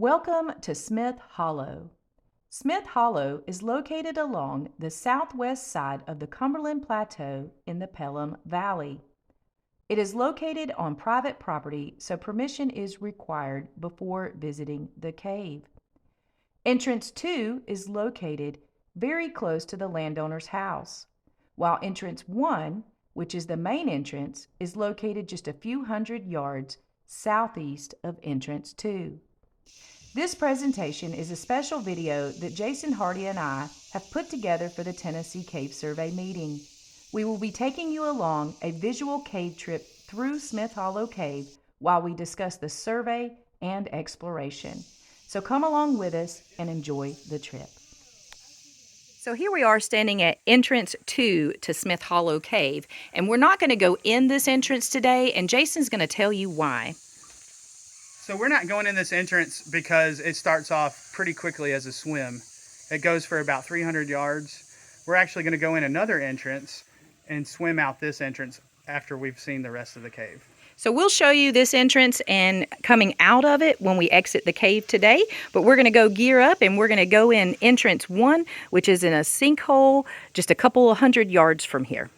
Welcome to Smith Hollow. Smith Hollow is located along the southwest side of the Cumberland Plateau in the Pelham Valley. It is located on private property, so permission is required before visiting the cave. Entrance 2 is located very close to the landowner's house, while Entrance 1, which is the main entrance, is located just a few hundred yards southeast of Entrance 2. This presentation is a special video that Jason Hardy and I have put together for the Tennessee Cave Survey meeting. We will be taking you along a visual cave trip through Smith Hollow Cave while we discuss the survey and exploration. So come along with us and enjoy the trip. So here we are standing at entrance 2 to Smith Hollow Cave, and we're not going to go in this entrance today, and Jason's going to tell you why. So we're not going in this entrance because it starts off pretty quickly as a swim. It goes for about 300 yards. We're actually going to go in another entrance and swim out this entrance after we've seen the rest of the cave. So we'll show you this entrance and coming out of it when we exit the cave today, but we're going to go gear up and we're going to go in entrance 1, which is in a sinkhole just a couple of hundred yards from here.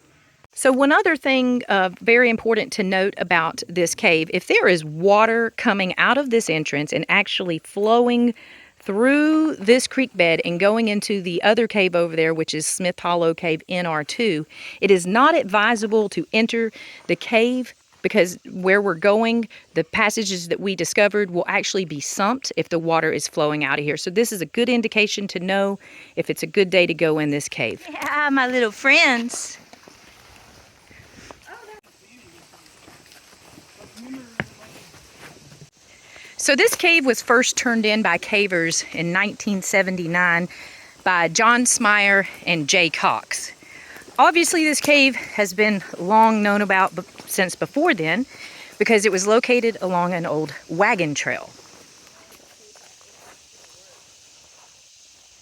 So one other thing very important to note about this cave, if there is water coming out of this entrance and actually flowing through this creek bed and going into the other cave over there, which is Smith Hollow Cave NR2, it is not advisable to enter the cave because where we're going, the passages that we discovered will actually be sumped if the water is flowing out of here. So this is a good indication to know if it's a good day to go in this cave. Yeah, my little friends. So this cave was first turned in by cavers in 1979 by John Smyer and Jay Cox. Obviously this cave has been long known about since before then because it was located along an old wagon trail.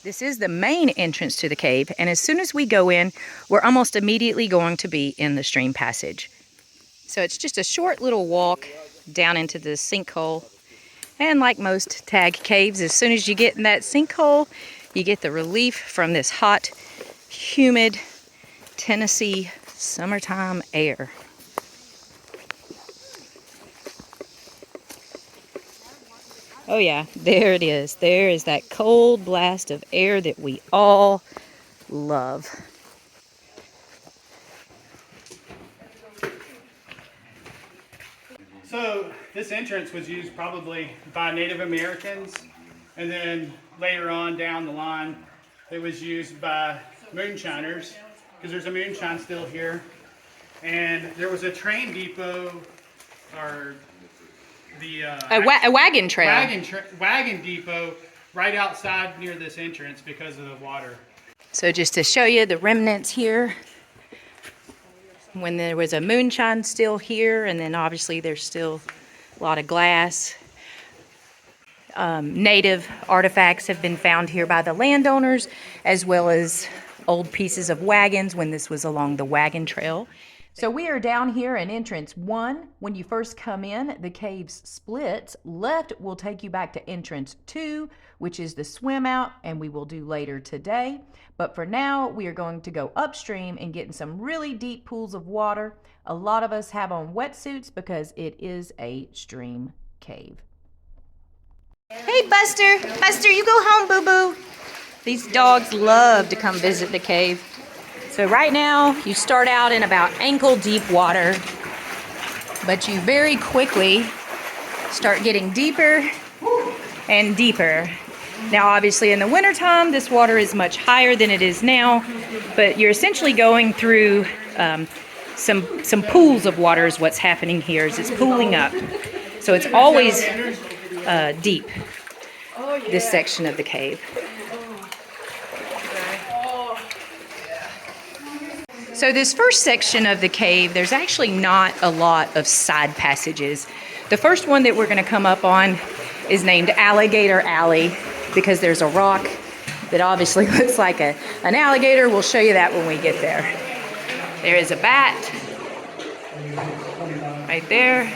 This is the main entrance to the cave, and as soon as we go in, we're almost immediately going to be in the stream passage. So it's just a short little walk down into the sinkhole. And like most tag caves, as soon as you get in that sinkhole, you get the relief from this hot, humid Tennessee summertime air. Oh yeah, there it is. There is that cold blast of air that we all love. So this entrance was used probably by Native Americans, and then later on down the line it was used by moonshiners, because there's a moonshine still here. And there was a train depot, or the A wagon trail. wagon depot right outside near this entrance because of the water. So just to show you the remnants here, when there was a moonshine still here, and then obviously there's still a lot of glass. Native artifacts have been found here by the landowners, as well as old pieces of wagons when this was along the wagon trail. So we are down here in entrance 1. When you first come in, the cave splits. Left will take you back to entrance 2, which is the swim out, and we will do later today. But for now, we are going to go upstream and get in some really deep pools of water. A lot of us have on wetsuits because it is a stream cave. Hey, Buster. Buster, you go home, boo-boo. These dogs love to come visit the cave. So right now, you start out in about ankle-deep water, but you very quickly start getting deeper and deeper. Now, obviously, in the wintertime, this water is much higher than it is now, but you're essentially going through some pools of water is what's happening here, is it's pooling up. So it's always deep, this section of the cave. So this first section of the cave, there's actually not a lot of side passages. The first one that we're going to come up on is named Alligator Alley because there's a rock that obviously looks like an alligator. We'll show you that when we get there. There is a bat right there.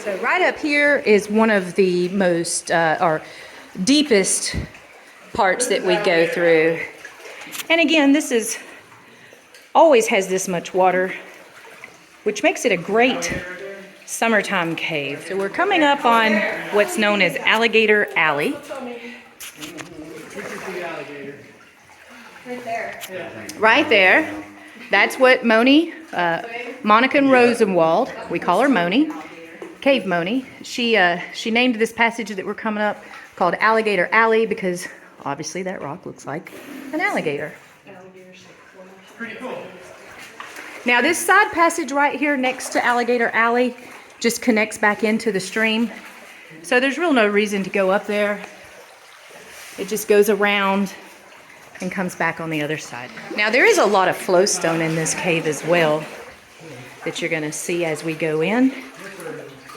So right up here is one of the most or deepest parts that we go through. And again, this is always has this much water, which makes it a great summertime cave. So we're coming up on what's known as Alligator Alley. Which is the alligator? Right there. Yeah. Right there. That's what Moni, Monica Rosenwald, we call her Moni, Cave Moni. She named this passage that we're coming up called Alligator Alley because obviously that rock looks like an alligator. Pretty cool. Now this side passage right here next to Alligator Alley just connects back into the stream. So there's real no reason to go up there. It just goes around and comes back on the other side. Now there is a lot of flowstone in this cave as well that you're gonna see as we go in.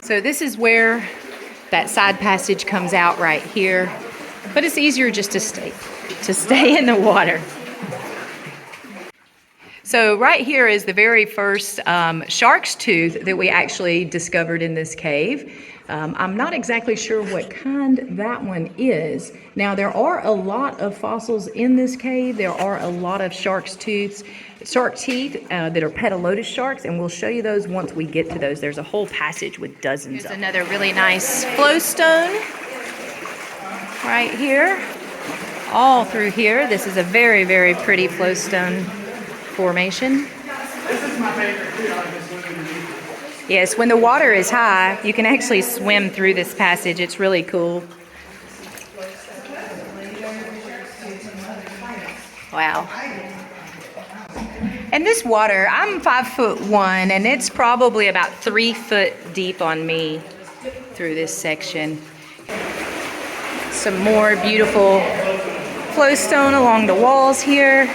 So this is where that side passage comes out right here, but it's easier just to stay in the water. So right here is the very first shark's tooth that we actually discovered in this cave. I'm not exactly sure what kind that one is. Now there are a lot of fossils in this cave. There are a lot of shark teeth that are Petalotus sharks, and we'll show you those once we get to those. There's a whole passage with dozens of them. Another really nice flowstone right here, all through here. This is a very, very pretty flowstone formation. This is my favorite too. I just swim underneath it. Yes, when the water is high, you can actually swim through this passage. It's really cool. Wow. And this water, I'm 5'1", and it's probably about 3 foot deep on me through this section. Some more beautiful flowstone along the walls here.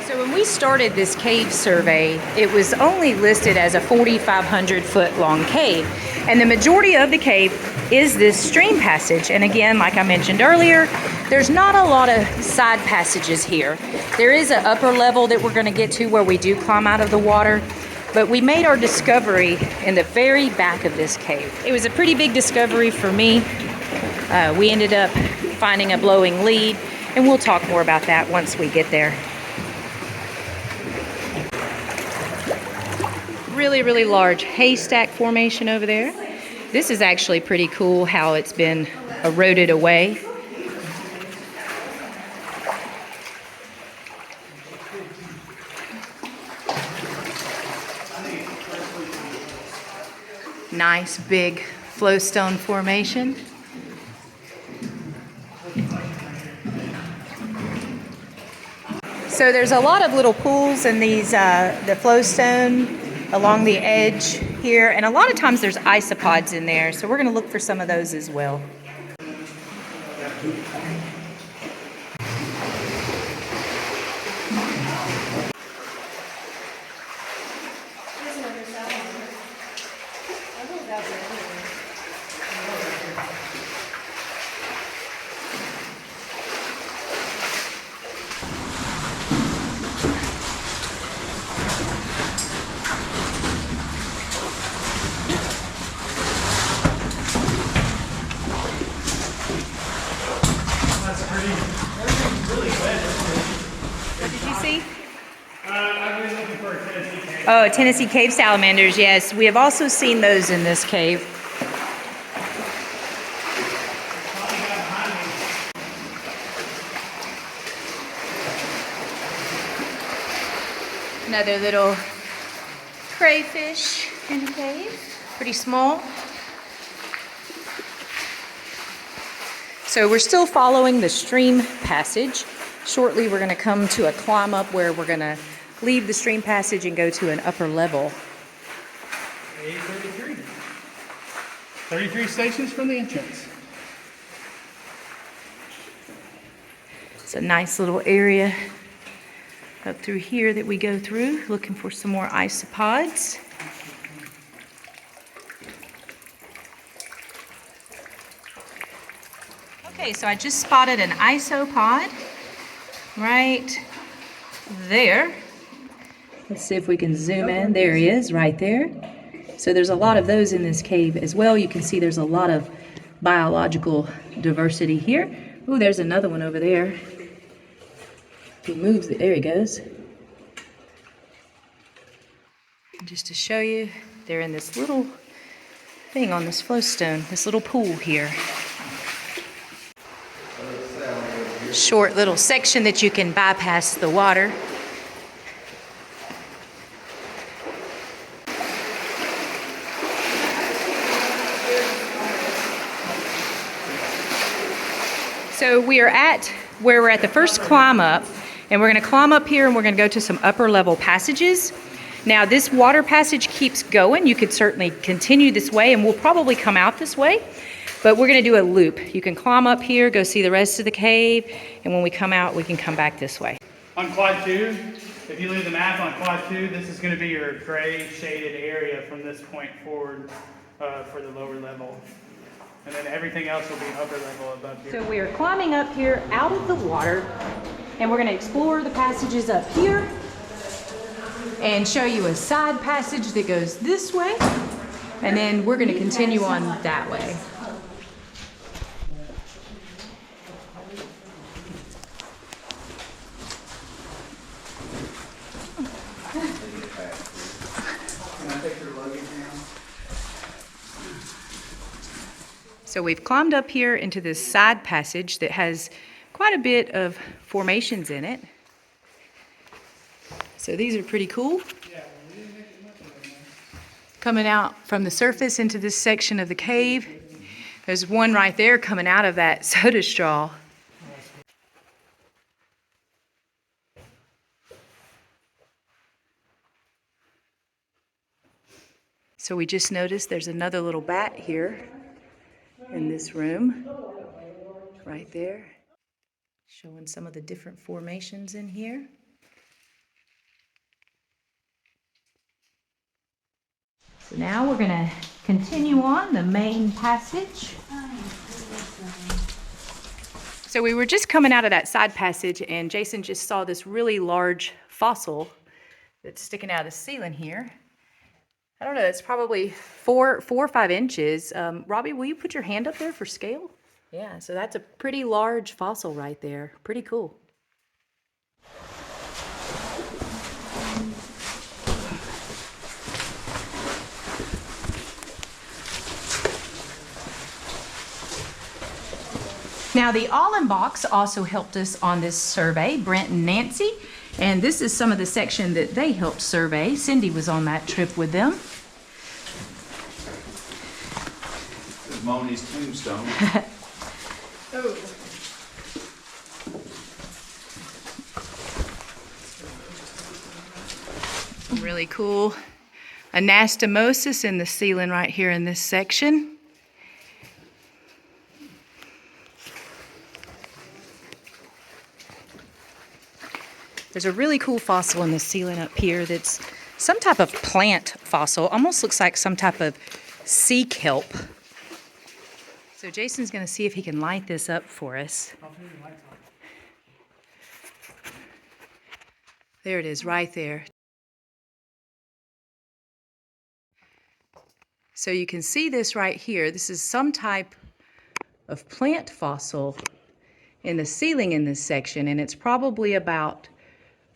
So when we started this cave survey, it was only listed as a 4,500 foot long cave. And the majority of the cave is this stream passage. And again, like I mentioned earlier, there's not a lot of side passages here. There is an upper level that we're gonna get to where we do climb out of the water, but we made our discovery in the very back of this cave. It was a pretty big discovery for me. We ended up finding a blowing lead, and we'll talk more about that once we get there. Really, really large haystack formation over there. This is actually pretty cool how it's been eroded away. Nice big flowstone formation. So there's a lot of little pools in these, the flowstone along the edge here, and a lot of times there's isopods in there, so we're going to look for some of those as well. I've been looking for a Tennessee cave. Oh, Tennessee cave salamanders, yes. We have also seen those in this cave. Another little crayfish in the cave, pretty small. So we're still following the stream passage. Shortly we're going to come to a climb up where we're going to leave the stream passage and go to an upper level. 833. 33 stations from the entrance. It's a nice little area up through here that we go through, looking for some more isopods. Okay, so I just spotted an isopod right there. Let's see if we can zoom in. There he is, right there. So there's a lot of those in this cave as well. You can see there's a lot of biological diversity here. Ooh, there's another one over there. He moves it. There he goes. Just to show you, they're in this little thing on this flowstone, this little pool here. Short little section that you can bypass the water. So we are at where we're at the first climb up, and we're going to climb up here and we're going to go to some upper level passages. Now this water passage keeps going. You could certainly continue this way and we'll probably come out this way, but we're going to do a loop. You can climb up here, go see the rest of the cave, and when we come out we can come back this way. On quad 2, if you leave the map on quad 2, this is going to be your gray shaded area from this point forward for the lower level. And then everything else will be upper level above here. So we are climbing up here out of the water, and we're going to explore the passages up here and show you a side passage that goes this way, and then we're going to continue on that way. So we've climbed up here into this side passage that has quite a bit of formations in it. So these are pretty cool. Coming out from the surface into this section of the cave. There's one right there coming out of that soda straw. So we just noticed there's another little bat here in this room, right there, showing some of the different formations in here. So now we're going to continue on the main passage. So we were just coming out of that side passage and Jason just saw this really large fossil that's sticking out of the ceiling here. I don't know, it's probably 4 or 5 inches. Robbie, will you put your hand up there for scale? Yeah, so that's a pretty large fossil right there. Pretty cool. Now the Allen box also helped us on this survey, Brent and Nancy. And this is some of the section that they helped survey. Cindy was on that trip with them. This is Moni's tombstone. Really cool anastomosis in the ceiling right here in this section. There's a really cool fossil in the ceiling up here that's some type of plant fossil. Almost looks like some type of sea kelp. So Jason's going to see if he can light this up for us. There it is, right there. So you can see this right here. This is some type of plant fossil in the ceiling in this section, and it's probably about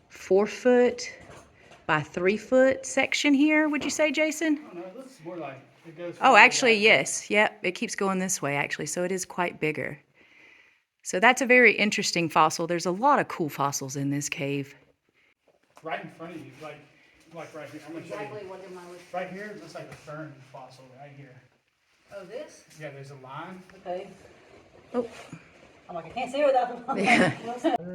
4 foot by 3 foot section here, would you say, Jason? Oh, no, it looks more like it goes. Oh, actually, yes. Yep, it keeps going this way, actually, so it is quite bigger. So that's a very interesting fossil. There's a lot of cool fossils in this cave. Right in front of you, like right here. I'm gonna show you. Right here, it looks like a fern fossil right here. Oh, this? Yeah, there's a line. Okay. Oh, I'm like, I can't see it without the yeah.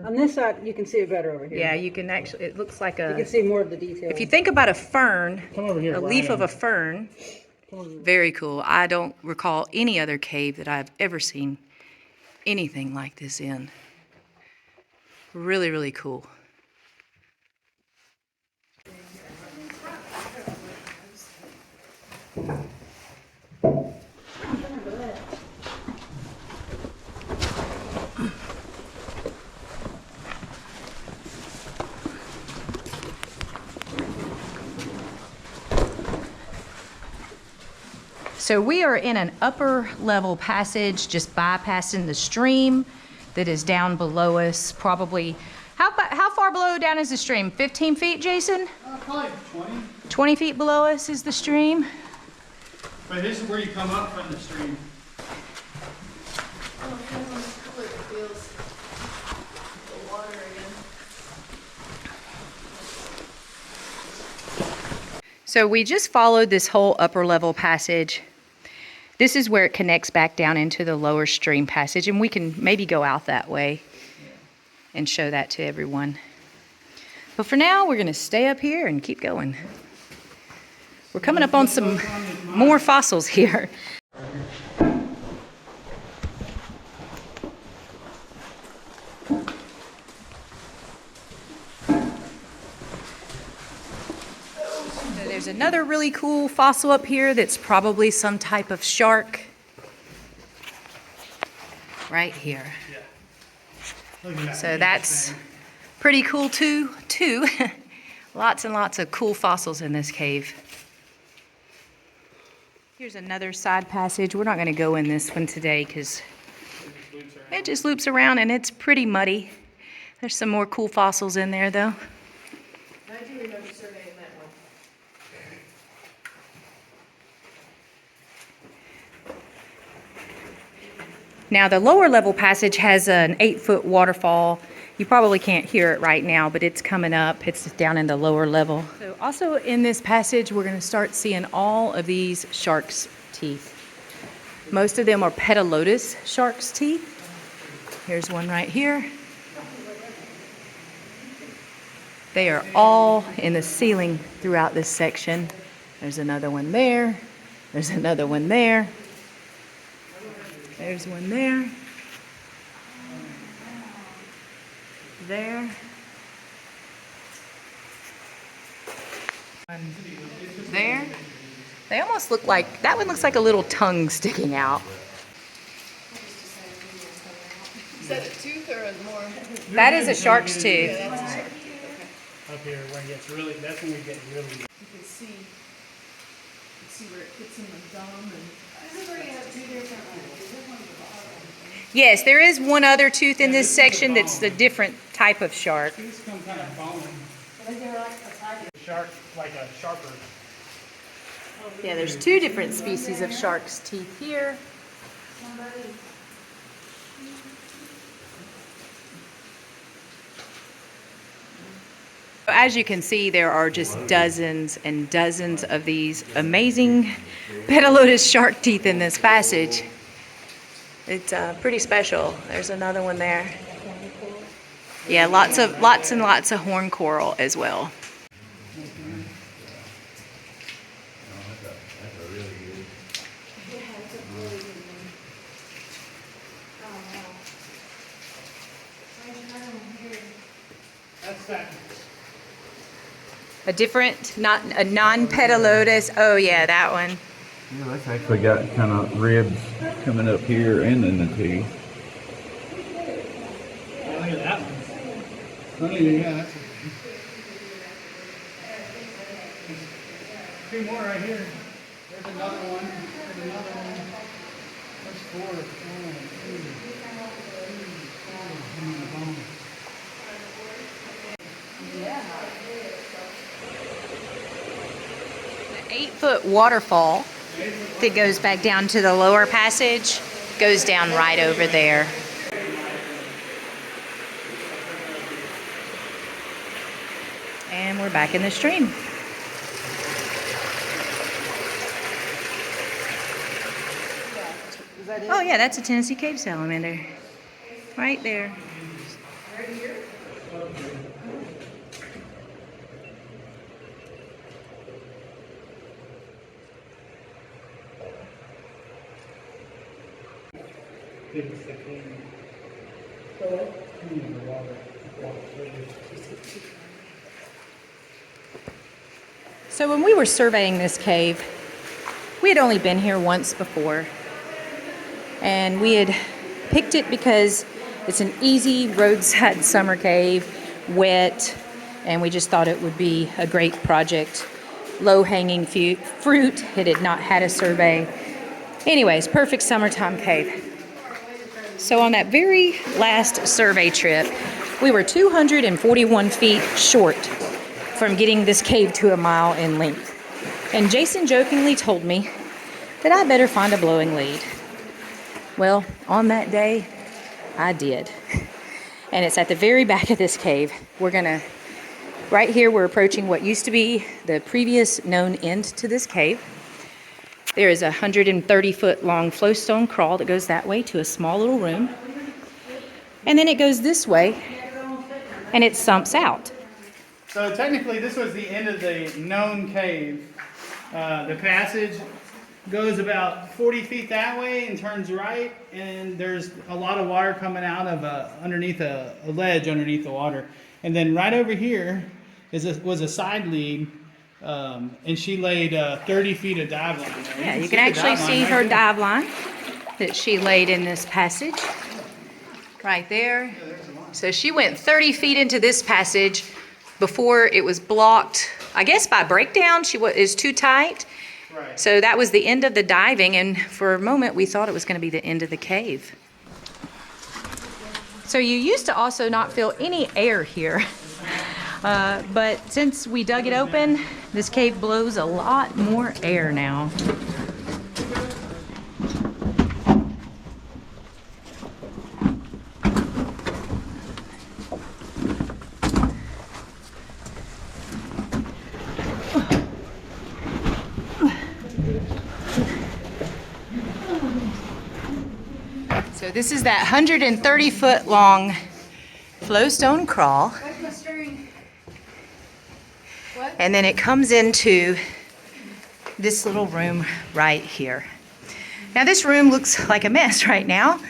On this side, you can see it better over here. Yeah, you can actually, it looks like You can a, see more of the detail. if you think about a fern, Come over here. a leaf of a fern, very cool. I don't recall any other cave that I've ever seen anything like this in. Really, really cool. So we are in an upper level passage, just bypassing the stream that is down below us. Probably, how far below down is the stream? 15 feet, Jason? Probably 20. 20 feet below us is the stream. But this is where you come up from the stream. So we just followed this whole upper level passage. This is where it connects back down into the lower stream passage, and we can maybe go out that way and show that to everyone. But for now, we're going to stay up here and keep going. We're coming up on some more fossils here. There's another really cool fossil up here that's probably some type of shark. Right here. Look at that. So that's pretty cool too. Lots and lots of cool fossils in this cave. Here's another side passage. We're not going to go in this one today because it just loops around and it's pretty muddy. There's some more cool fossils in there though. I do remember surveying that one. Now the lower level passage has an 8-foot waterfall. You probably can't hear it right now, but it's coming up. It's down in the lower level. So also in this passage, we're going to start seeing all of these shark's teeth. Most of them are Petalotus shark's teeth. Here's one right here. They are all in the ceiling throughout this section. There's another one there. There's another one there. There's one there. There. One there. They almost look like, that one looks like a little tongue sticking out. Is that a tooth or a more? That is a shark's tooth. Up here when it gets really, that's when we get really. You can see where it fits in the gum and. This is where you have two different ones. Yes, there is one other tooth in this section that's a different type of shark. These come kind of falling. Shark, like a sharper. Yeah, there's two different species of shark's teeth here. As you can see, there are just dozens and dozens of these amazing Petalotus shark teeth in this passage. It's pretty special. There's another one there. Yeah, lots and lots of horn coral as well. That's that. A different, not a non-Petalotus. Oh yeah, that one. Yeah, that's actually got kind of ribs coming up here and in the teeth. Yeah, look at that one. Oh, yeah, that's two more right here. There's another one. There's another one. There's four. One, two, three, four. And the bone. An 8-foot waterfall that goes back down to the lower passage goes down right over there. And we're back in the stream. Oh yeah, that's a Tennessee cave salamander. Right there. So when we were surveying this cave, we had only been here once before. And we had picked it because it's an easy roadside summer cave, wet, and we just thought it would be a great project. Low-hanging fruit. It had not had a survey Anyways, perfect summertime cave. So on that very last survey trip, we were 241 feet short from getting this cave to a mile in length. And Jason jokingly told me that I better find a blowing lead. Well, on that day, I did. And it's at the very back of this cave. Right here, we're approaching what used to be the previous known end to this cave. There is a 130-foot long flowstone crawl that goes that way to a small little room. And then it goes this way, and it sumps out. So technically, this was the end of the known cave. The passage goes about 40 feet that way and turns right, and there's a lot of water coming out of underneath a ledge underneath the water. And then right over here was a side lead, and she laid 30 feet of dive line there. Yeah, you can actually see her dive line that she laid in this passage. Right there. So she went 30 feet into this passage before it was blocked, I guess by breakdown. Is too tight. Right. So that was the end of the diving, and for a moment we thought it was going to be the end of the cave. So you used to also not feel any air here, but since we dug it open, this cave blows a lot more air now. So this is that 130-foot long flowstone crawl. And then it comes into this little room right here. Now this room looks like a mess right now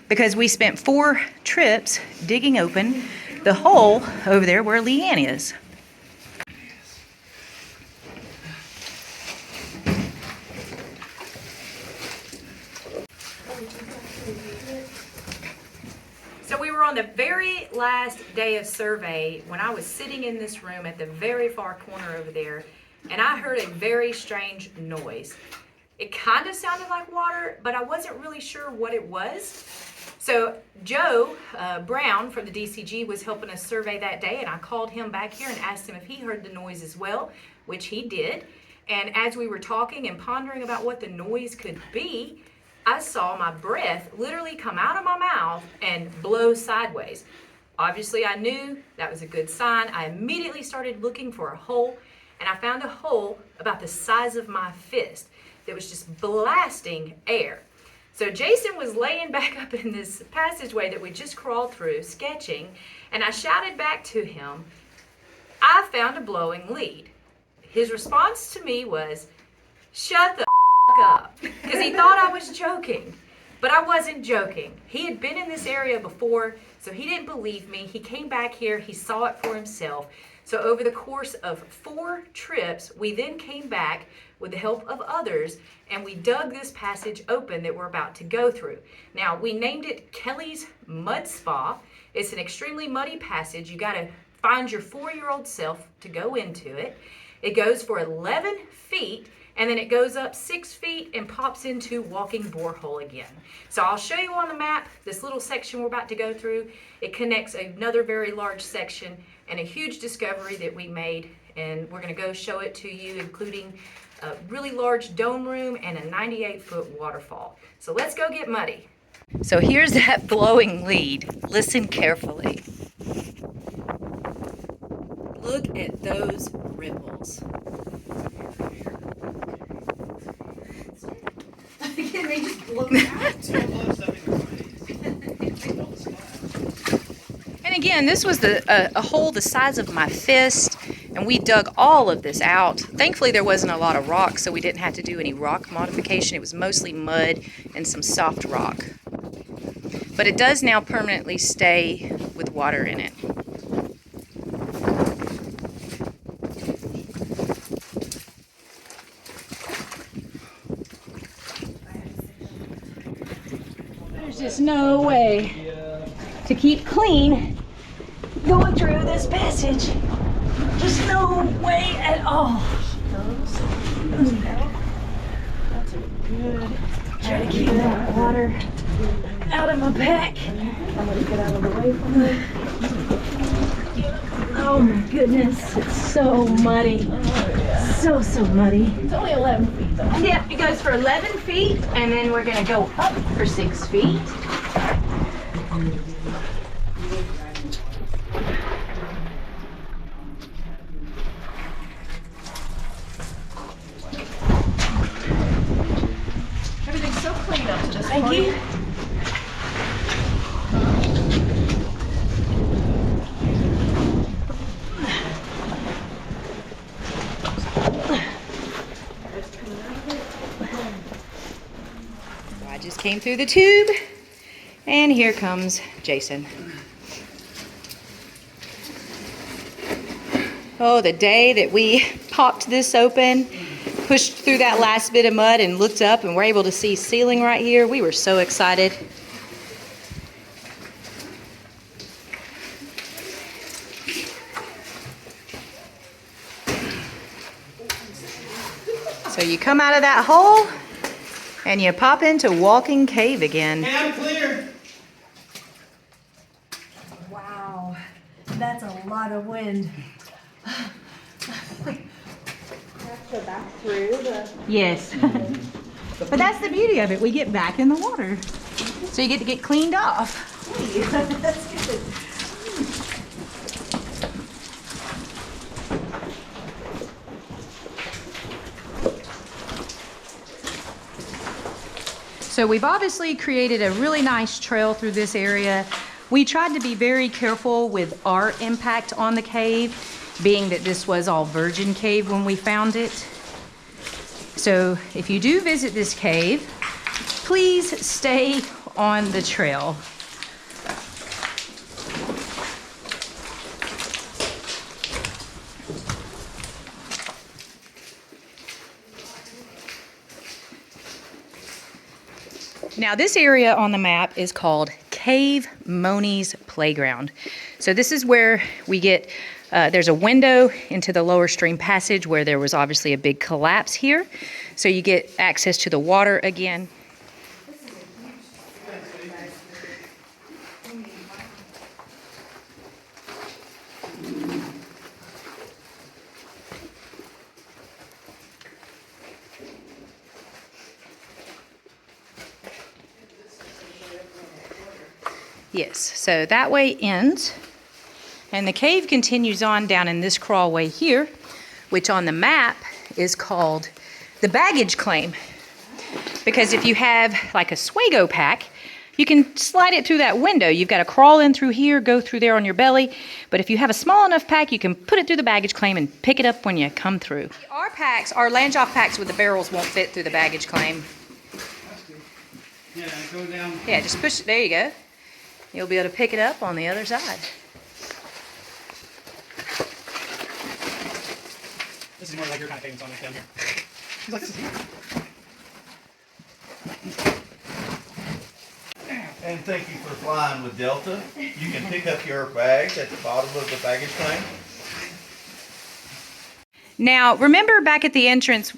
because we spent 4 trips digging open the hole over there where Leanne is. So we were on the very last day of survey when I was sitting in this room at the very far corner over there, and I heard a very strange noise. It kind of sounded like water, but I wasn't really sure what it was. So Joe Brown from the DCG was helping us survey that day, and I called him back here and asked him if he heard the noise as well, which he did. And as we were talking and pondering about what the noise could be, I saw my breath literally come out of my mouth and blow sideways. Obviously, I knew that was a good sign. I immediately started looking for a hole, and I found a hole about the size of my fist that was just blasting air. So Jason was laying back up in this passageway that we just crawled through, sketching, and I shouted back to him, "I found a blowing lead." His response to me was, "Shut the up," because he thought I was joking, but I wasn't joking. He had been in this area before, so he didn't believe me. He came back here, he saw it for himself. So over the course of 4 trips, we then came back with the help of others, and we dug this passage open that we're about to go through. Now, we named it Kelly's Mud Spa. It's an extremely muddy passage. You got to find your 4-year-old self to go into it. It goes for 11 feet, and then it goes up 6 feet and pops into walking borehole again. So I'll show you on the map this little section we're about to go through. It connects another very large section and a huge discovery that we made, and we're going to go show it to you, including a really large dome room and a 98-foot waterfall. So let's go get muddy. So here's that blowing lead. Listen carefully. Look at those ripples. They just blow out. And again, this was a hole the size of my fist, and we dug all of this out. Thankfully, there wasn't a lot of rock, so we didn't have to do any rock modification. It was mostly mud and some soft rock. But it does now permanently stay with water in it. There's just no way to keep clean going through this passage. Just no way at all. That's a good try to keep that water out of my pack. I'm gonna get out of the way from it. Oh my goodness, it's so muddy. So muddy. It's only 11 feet though. Yep, it goes for 11 feet, and then we're gonna go up for 6 feet. Everything's so clean up to this Thank point. you. I just came through the tube, and here comes Jason. Oh, the day that we popped this open, pushed through that last bit of mud and looked up and were able to see ceiling right here, we were so excited. So you come out of that hole and you pop into Walking Cave again. Hey, I'm clear. Wow, that's a lot of wind. Yes. But that's the beauty of it. We get back in the water. So you get to get cleaned off. That's good. So we've obviously created a really nice trail through this area. We tried to be very careful with our impact on the cave, being that this was all virgin cave when we found it. So if you do visit this cave, please stay on the trail. Now this area on the map is called Cave Moni's Playground. So this is where we get, there's a window into the lower stream passage where there was obviously a big collapse here. So you get access to the water again. Yes, so that way ends, and the cave continues on down in this crawlway here, which on the map is called the baggage claim. Because if you have like a Swago pack, you can slide it through that window. You've got to crawl in through here, go through there on your belly. But if you have a small enough pack, you can put it through the baggage claim and pick it up when you come through. Our packs, our Land Off packs with the barrels won't fit through the baggage claim. Yeah, go down. Yeah, just push it, there you go. You'll be able to pick it up on the other side. This is more like your kind of thing, so I'm down here. He's like, this is And thank you for flying with Delta. You can pick up your bags at the bottom of the baggage claim. Now, remember back at the entrance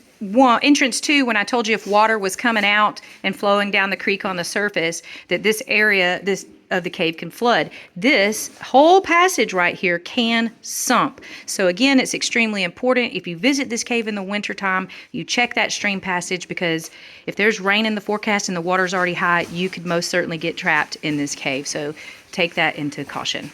2 when I told you if water was coming out and flowing down the creek on the surface, that this area of the cave can flood. This whole passage right here can sump. So again, it's extremely important. If you visit this cave in the wintertime, you check that stream passage, because if there's rain in the forecast and the water's already high, you could most certainly get trapped in this cave. So take that into caution.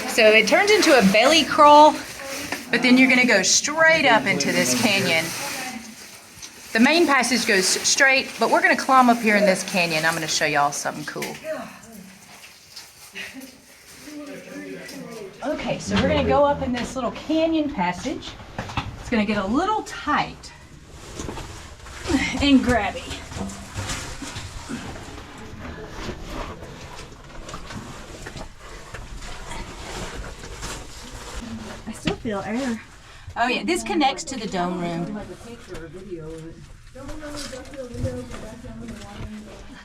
So it turns into a belly crawl, but then you're gonna go straight up into this canyon. The main passage goes straight, but we're gonna climb up here in this canyon. I'm gonna show y'all something cool. Okay, so we're gonna go up in this little canyon passage. It's gonna get a little tight and grabby. feel air. Oh yeah, this connects to the dome room.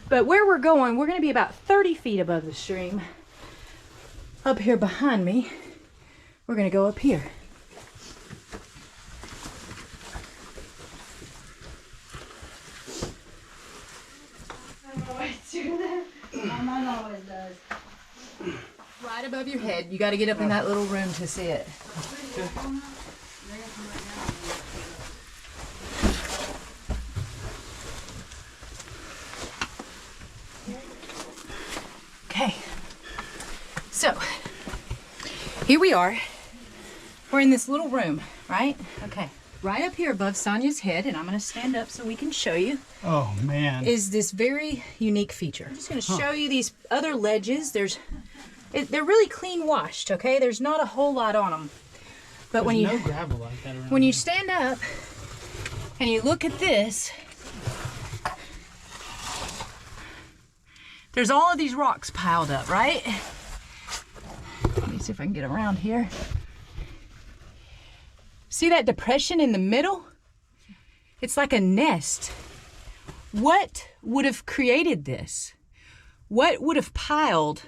But where we're going, we're gonna be about 30 feet above the stream. Up here behind me, we're gonna go up here. Right above your head. You got to get up in that little room to see it. Okay. So, here we are. We're in this little room, right? Okay. Right up here above Sonia's head, and I'm going to stand up so we can show you, Oh man. is this very unique feature. I'm just going to show you these other ledges. They're really clean washed, okay? There's not a whole lot on them. But when no you gravel like that around. when you stand up and you look at this, there's all of these rocks piled up, right? Let me see if I can get around here. See that depression in the middle? It's like a nest. What would have created this? What would have piled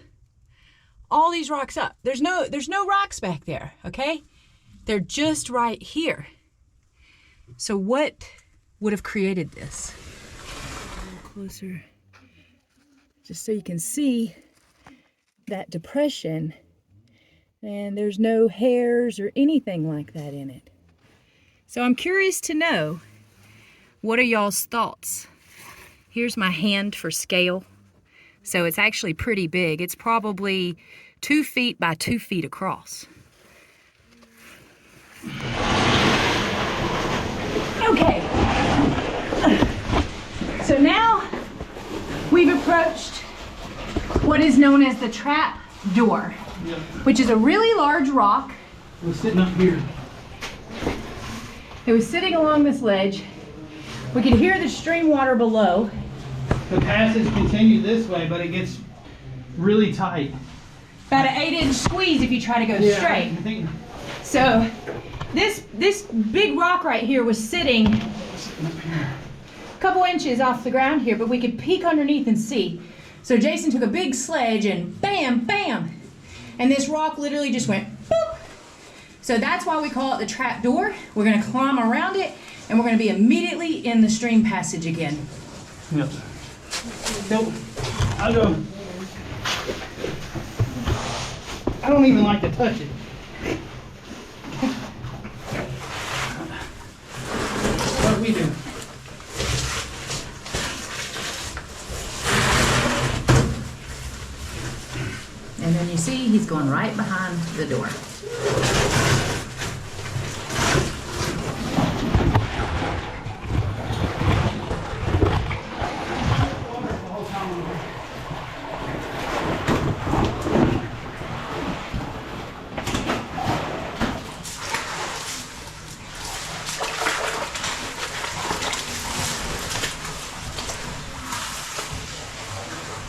all these rocks up? There's no rocks back there, okay? They're just right here. So what would have created this? A little closer, just so you can see that depression. And there's no hairs or anything like that in it. So I'm curious to know, what are y'all's thoughts? Here's my hand for scale. So it's actually pretty big. It's probably 2 feet by 2 feet across. Okay. So now we've approached what is known as the trap door, which is a really large rock. We're sitting up here. It was sitting along this ledge. We could hear the stream water below. The passage continued this way, but it gets really tight. About an 8-inch squeeze if you try to go I straight. think So this big rock right here was sitting a couple inches off the ground here, but we could peek underneath and see. So Jason took a big sledge and bam, bam. And this rock literally just went boop. So that's why we call it the trap door. We're gonna climb around it and we're gonna be immediately in the stream passage again. Yep. So, I'll go. I don't even like to touch it. What do we do? And then you see he's going right behind the door.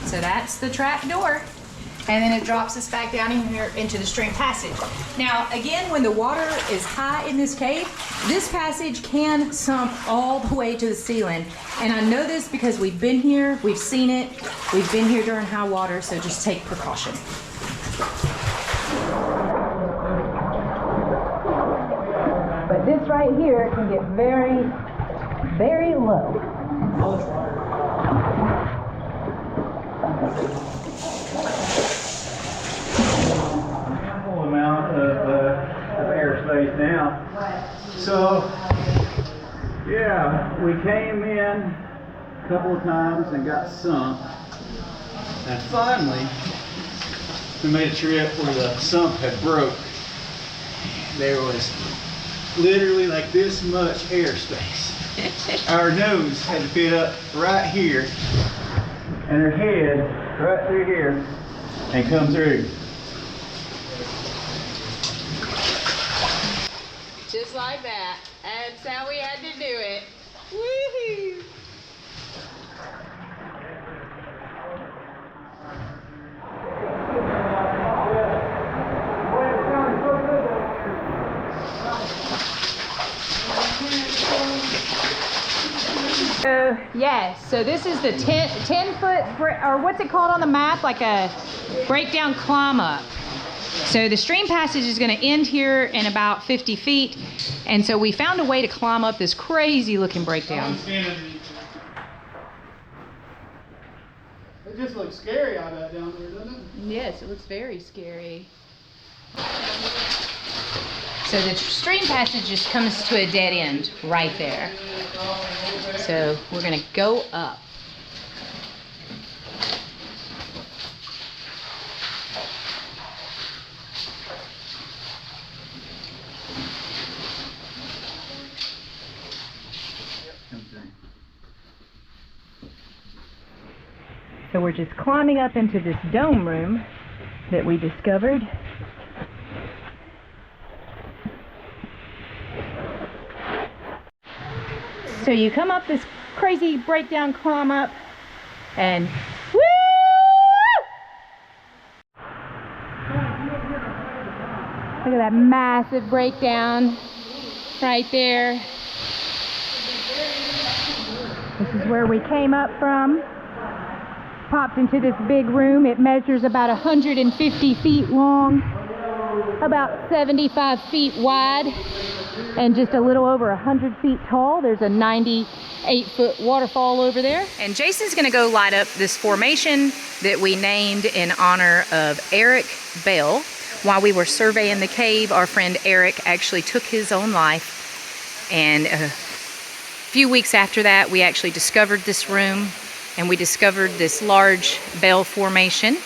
So that's the trap door. And then it drops us back down in here into the stream passage. Now, again, when the water is high in this cave, this passage can sump all the way to the ceiling. And I know this because we've been here, we've seen it, we've been here during high water, so just take precaution. But this right here can get very, very low. Amount of airspace now. So, yeah, we came in a couple of times and got sunk. And finally, we made a trip where the sump had broke. There was literally like this much airspace. Our nose had to fit up right here, and her head right through here, and come through. Just like that. That's how we had to do it. Woohoo! So, yes, so this is the 10 foot, or what's it called on the map? Like a breakdown climb up. So the stream passage is going to end here in about 50 feet. And so we found a way to climb up this crazy looking breakdown. It just looks scary out that down there, doesn't it? Yes, it looks very scary. So the stream passage just comes to a dead end right there. So we're going to go up. So we're just climbing up into this dome room that we discovered. So you come up this crazy breakdown climb up and woo! Look at that massive breakdown right there. This is where we came up from. Popped into this big room. It measures about 150 feet long, about 75 feet wide, and just a little over 100 feet tall. There's a 98-foot waterfall over there. And Jason's gonna go light up this formation that we named in honor of Eric Bell. While we were surveying the cave, our friend Eric actually took his own life. And a few weeks after that, we actually discovered this room, and we discovered this large bell formation.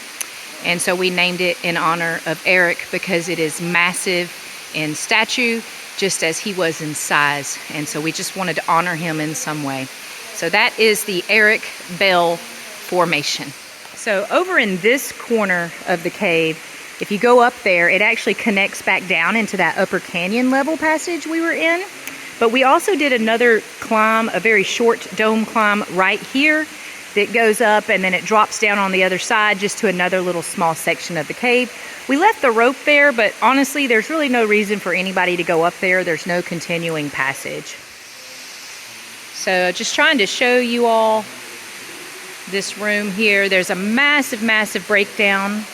And so we named it in honor of Eric because it is massive in stature, just as he was in size. And so we just wanted to honor him in some way. So that is the Eric Bell Formation. So over in this corner of the cave, if you go up there, it actually connects back down into that upper canyon level passage we were in. But we also did another climb, a very short dome climb right here that goes up and then it drops down on the other side just to another little small section of the cave. We left the rope there, but honestly, there's really no reason for anybody to go up there. There's no continuing passage. So just trying to show you all this room here. There's a massive, massive breakdown,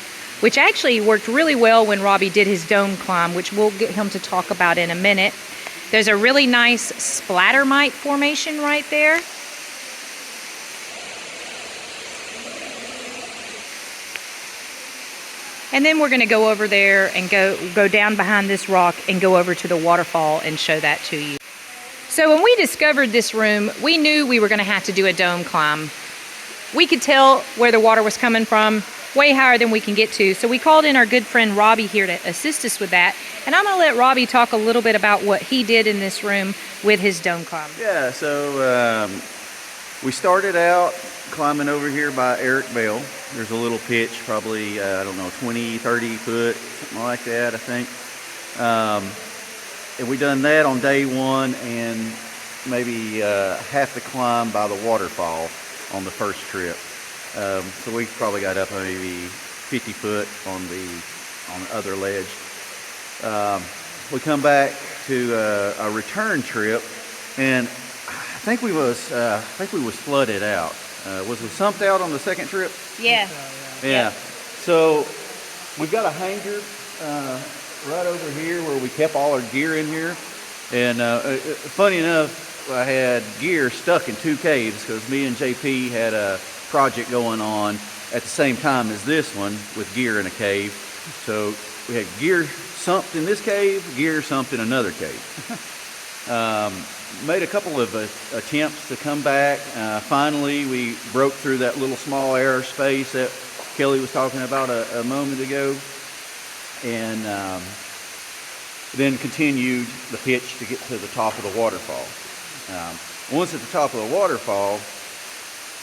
which actually worked really well when Robbie did his dome climb, which we'll get him to talk about in a minute. There's a really nice splattermite formation right there. And then we're going to go over there and go down behind this rock and go over to the waterfall and show that to you. So when we discovered this room, we knew we were going to have to do a dome climb. We could tell where the water was coming from, way higher than we can get to. So we called in our good friend Robbie here to assist us with that. And I'm going to let Robbie talk a little bit about what he did in this room with his dome climb. Yeah, so we started out climbing over here by Eric Bell. There's a little pitch, probably, I don't know, 20, 30 foot, something like that, I think. And we done that on day one and maybe half the climb by the waterfall on the first trip. So we probably got up maybe 50 foot on the other ledge. We come back to a return trip, and I think we was flooded out. Was we sumped out on the second trip? Yeah. Yeah. So we've got a hangar right over here where we kept all our gear in here. And funny enough, I had gear stuck in two caves because me and JP had a project going on at the same time as this one with gear in a cave. So we had gear sumped in this cave, gear sumped in another cave. Made a couple of attempts to come back. Finally, we broke through that little small airspace that Kelly was talking about a moment ago, and then continued the pitch to get to the top of the waterfall. Once at the top of the waterfall,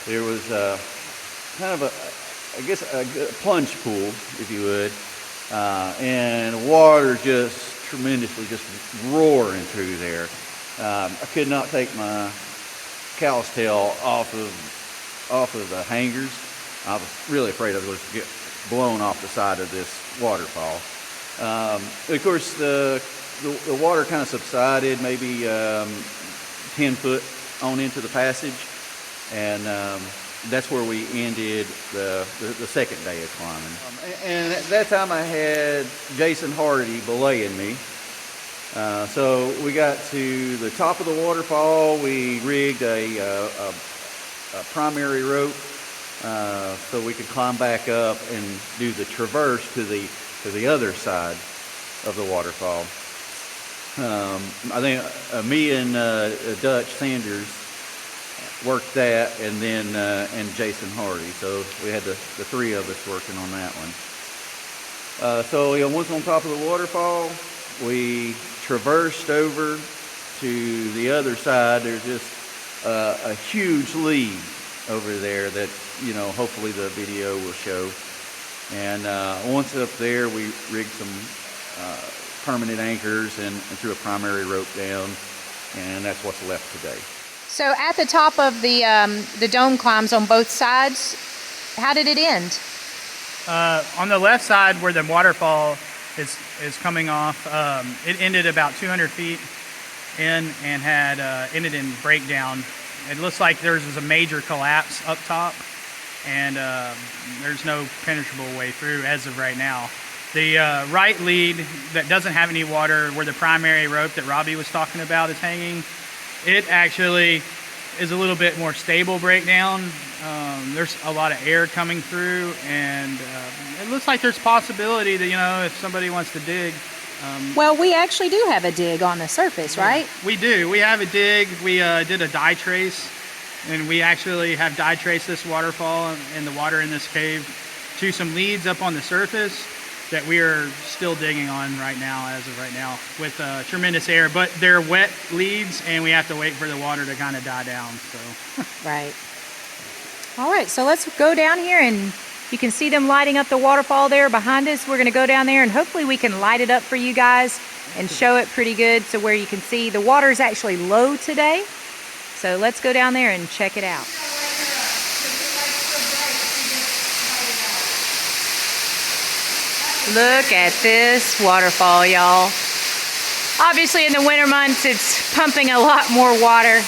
there was kind of I guess a plunge pool, if you would, and water just tremendously just roaring through there. I could not take my cow's tail off of the hangers. I was really afraid I was going to get blown off the side of this waterfall. Of course, the water kind of subsided, maybe 10 foot on into the passage, and that's where we ended the second day of climbing. And at that time I had Jason Hardy belaying me. So we got to the top of the waterfall. We rigged a primary rope so we could climb back up and do the traverse to the other side of the waterfall. I think me and Dutch Sanders worked that, and then and Jason Hardy. So we had the three of us working on that one. So once on top of the waterfall, we traversed over to the other side. There's just a huge lead over there that hopefully the video will show. And once up there, we rigged some permanent anchors and threw a primary rope down, and that's what's left today. So at the top of the dome climbs on both sides, how did it end? On the left side where the waterfall is coming off, it ended about 200 feet in and had ended in breakdown. It looks like there was a major collapse up top, and there's no penetrable way through as of right now. The right lead that doesn't have any water, where the primary rope that Robbie was talking about is hanging, it actually is a little bit more stable breakdown. There's a lot of air coming through, and it looks like there's possibility that, if somebody wants to dig. Well, we actually do have a dig on the surface, right? We do. We have a dig. We did a dye trace, and we actually have dye traced this waterfall and the water in this cave to some leads up on the surface that we are still digging on right now, as of right now, with tremendous air. But they're wet leads, and we have to wait for the water to kind of die down. So. Right. All right, so let's go down here, and you can see them lighting up the waterfall there behind us. We're going to go down there, and hopefully we can light it up for you guys and show it pretty good, so where you can see the water is actually low today. So let's go down there and check it out. Look at this waterfall, y'all. Obviously in the winter months it's pumping a lot more water,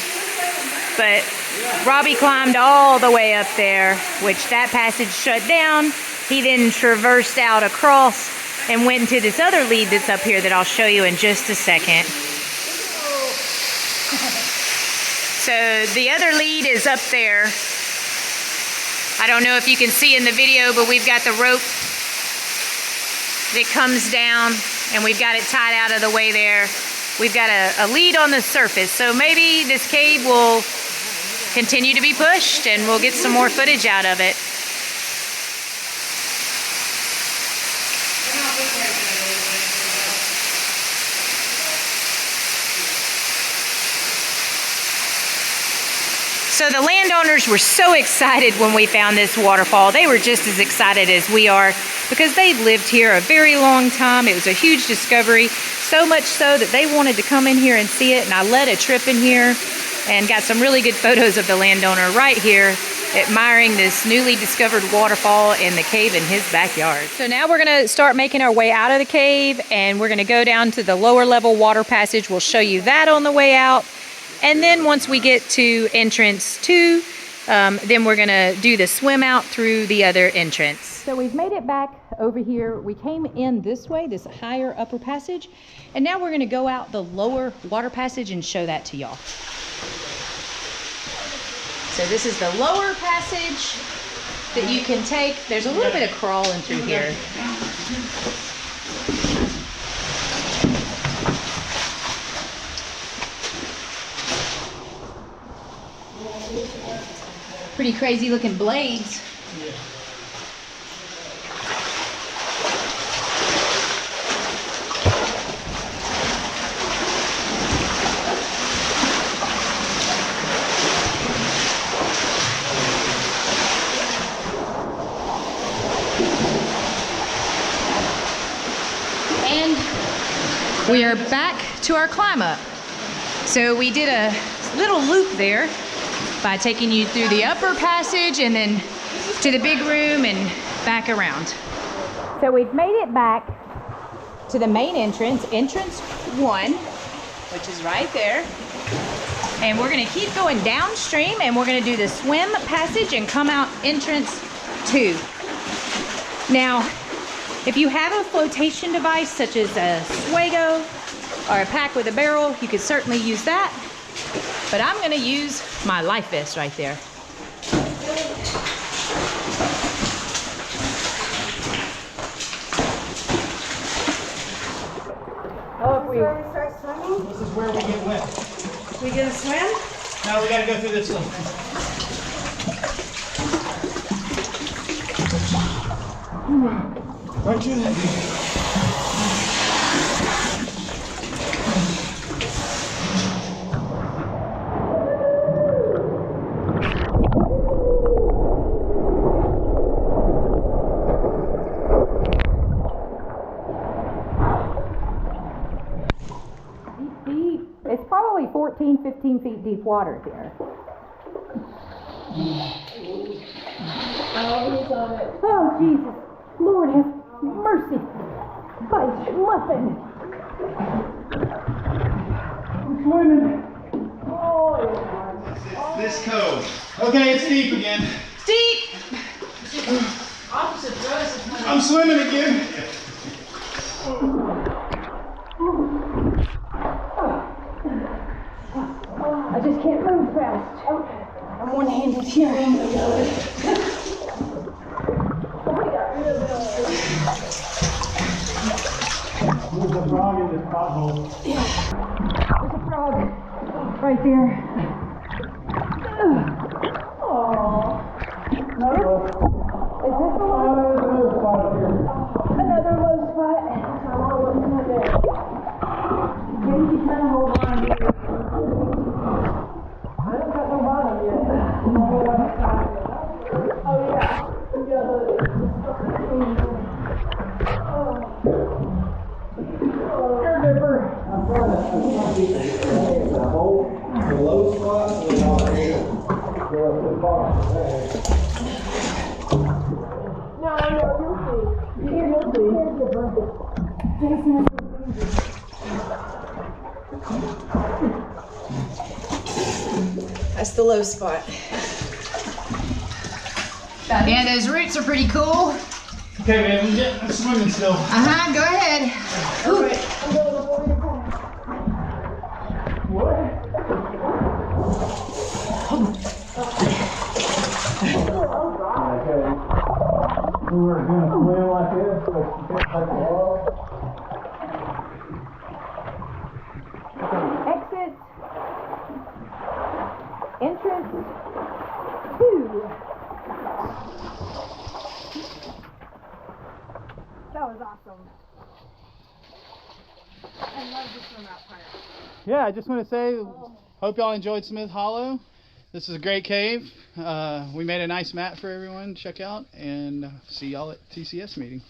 but Robbie climbed all the way up there, which that passage shut down. He then traversed out across and went into this other lead that's up here that I'll show you in just a second. So the other lead is up there. I don't know if you can see in the video, but we've got the rope that comes down, and we've got it tied out of the way there. We've got a lead on the surface, so maybe this cave will continue to be pushed and we'll get some more footage out of it. So the landowners were so excited when we found this waterfall. They were just as excited as we are, because they've lived here a very long time. It was a huge discovery, so much so that they wanted to come in here and see it. And I led a trip in here and got some really good photos of the landowner right here admiring this newly discovered waterfall in the cave in his backyard. So now we're going to start making our way out of the cave, and we're going to go down to the lower level water passage. We'll show you that on the way out. And then once we get to entrance 2, then we're gonna do the swim out through the other entrance. So we've made it back over here. We came in this way, this higher upper passage, and now we're gonna go out the lower water passage and show that to y'all. So this is the lower passage that you can take. There's a little bit of crawling through here. Pretty crazy looking blades. And we are back to our climb up. So we did a little loop there by taking you through the upper passage and then to the big room and back around. So we've made it back to the main entrance, entrance 1, which is right there. And we're gonna keep going downstream and we're gonna do the swim passage and come out entrance 2. Now, if you have a flotation device such as a Swago or a pack with a barrel, you could certainly use that. But I'm gonna use my life vest right there. This is where we get wet. We gonna swim? Now we gotta go through this little. Right through that. Deep. It's probably 14, 15 feet deep water here. Oh, Jesus. Lord have mercy. Fudge muffin. I'm swimming. This cove. Okay, it's deep again. Deep. Opposite dress is when I'm swimming again. I just can't move fast. I'm one-handed here. There's a frog in this pothole. There's a frog right there. Is this the one? Another low spot. Maybe you kind of hold on here. I don't got no bottom yet. Oh yeah. You The low spot will not go up to the bottom. That's the low spot. Yeah, those roots are pretty cool. Okay, man, I'm swimming still. Uh-huh, go ahead. We're going to swim like this, but you can't take the water. Exit. Entrance 2. That was awesome. I love to swim out fire. Yeah, I just want to say, hope y'all enjoyed Smith Hollow. This is a great cave. We made a nice map for everyone to check out, and see y'all at TCS meeting.